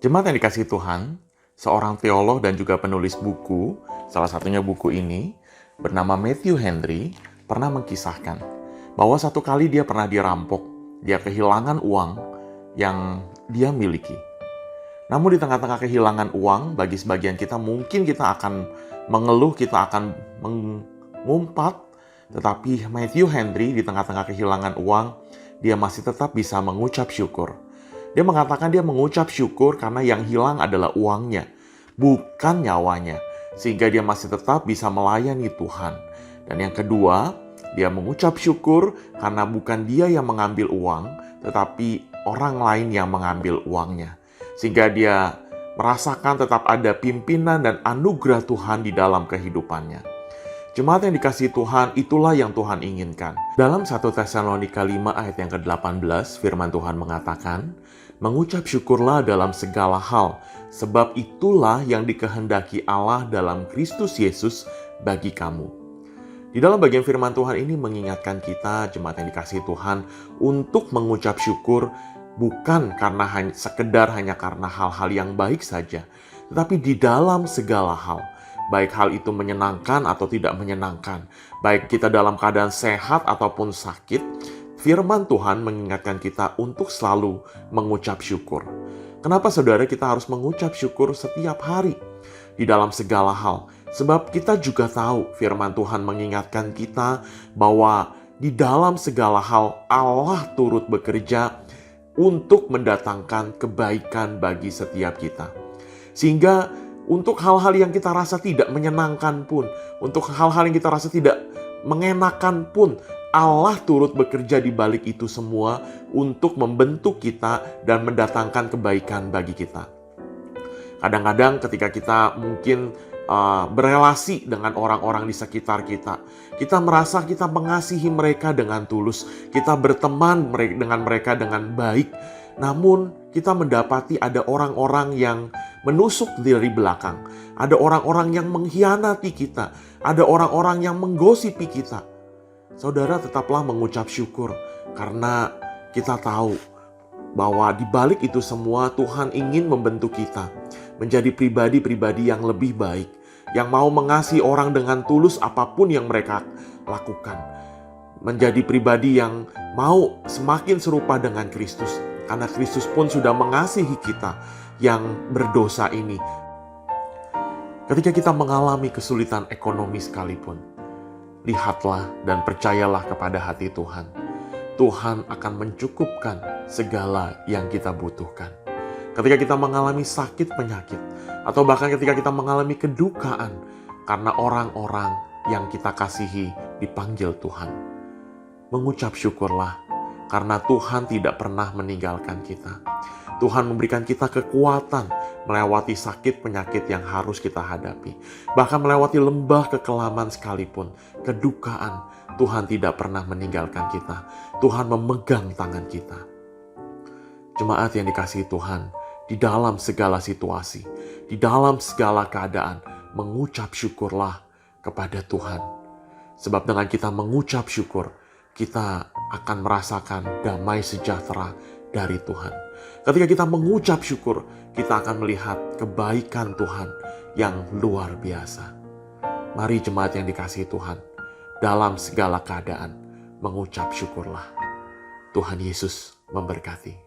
Jemaat yang dikasihi Tuhan, seorang teolog dan juga penulis buku, salah satunya buku ini, bernama Matthew Henry, pernah mengkisahkan bahwa satu kali dia pernah dirampok, dia kehilangan uang yang dia miliki. Namun di tengah-tengah kehilangan uang, bagi sebagian kita mungkin kita akan mengeluh, kita akan mengumpat, tetapi Matthew Henry di tengah-tengah kehilangan uang, dia masih tetap bisa mengucap syukur. Dia mengatakan dia mengucap syukur karena yang hilang adalah uangnya, bukan nyawanya. Sehingga dia masih tetap bisa melayani Tuhan. Dan yang kedua, dia mengucap syukur karena bukan dia yang mengambil uang, tetapi orang lain yang mengambil uangnya. Sehingga dia merasakan tetap ada pimpinan dan anugerah Tuhan di dalam kehidupannya. Jemaat yang dikasihi Tuhan, itulah yang Tuhan inginkan. Dalam 1 Tesalonika 5 ayat yang ke-18, firman Tuhan mengatakan, mengucap syukurlah dalam segala hal, sebab itulah yang dikehendaki Allah dalam Kristus Yesus bagi kamu. Di dalam bagian firman Tuhan ini mengingatkan kita, jemaat yang dikasihi Tuhan, untuk mengucap syukur bukan karena sekedar hanya karena hal-hal yang baik saja, tetapi di dalam segala hal. Baik hal itu menyenangkan atau tidak menyenangkan, baik kita dalam keadaan sehat ataupun sakit, firman Tuhan mengingatkan kita untuk selalu mengucap syukur. Kenapa saudara kita harus mengucap syukur setiap hari di dalam segala hal? Sebab kita juga tahu firman Tuhan mengingatkan kita bahwa di dalam segala hal Allah turut bekerja untuk mendatangkan kebaikan bagi setiap kita. Sehingga untuk hal-hal yang kita rasa tidak menyenangkan pun, untuk hal-hal yang kita rasa tidak mengenakan pun, Allah turut bekerja di balik itu semua untuk membentuk kita dan mendatangkan kebaikan bagi kita. Kadang-kadang ketika kita mungkin berelasi dengan orang-orang di sekitar kita, kita merasa kita mengasihi mereka dengan tulus, kita berteman dengan mereka dengan baik, namun kita mendapati ada orang-orang yang menusuk dari belakang, ada orang-orang yang mengkhianati kita, ada orang-orang yang menggosipi kita. Saudara, tetaplah mengucap syukur karena kita tahu bahwa di balik itu semua Tuhan ingin membentuk kita menjadi pribadi-pribadi yang lebih baik, yang mau mengasihi orang dengan tulus apapun yang mereka lakukan, menjadi pribadi yang mau semakin serupa dengan Kristus, karena Kristus pun sudah mengasihi kita yang berdosa ini. Ketika kita mengalami kesulitan ekonomi sekalipun, lihatlah dan percayalah kepada hati Tuhan. Tuhan akan mencukupkan segala yang kita butuhkan. Ketika kita mengalami sakit penyakit, atau bahkan ketika kita mengalami kedukaan, karena orang-orang yang kita kasihi dipanggil Tuhan. Mengucap syukurlah, karena Tuhan tidak pernah meninggalkan kita. Tuhan memberikan kita kekuatan melewati sakit penyakit yang harus kita hadapi. Bahkan melewati lembah kekelaman sekalipun, kedukaan, Tuhan tidak pernah meninggalkan kita. Tuhan memegang tangan kita. Jemaat yang dikasihi Tuhan, di dalam segala situasi, di dalam segala keadaan, mengucap syukurlah kepada Tuhan. Sebab dengan kita mengucap syukur, kita akan merasakan damai sejahtera dari Tuhan. Ketika kita mengucap syukur, kita akan melihat kebaikan Tuhan yang luar biasa. Mari jemaat yang dikasihi Tuhan, dalam segala keadaan mengucap syukurlah. Tuhan Yesus memberkati.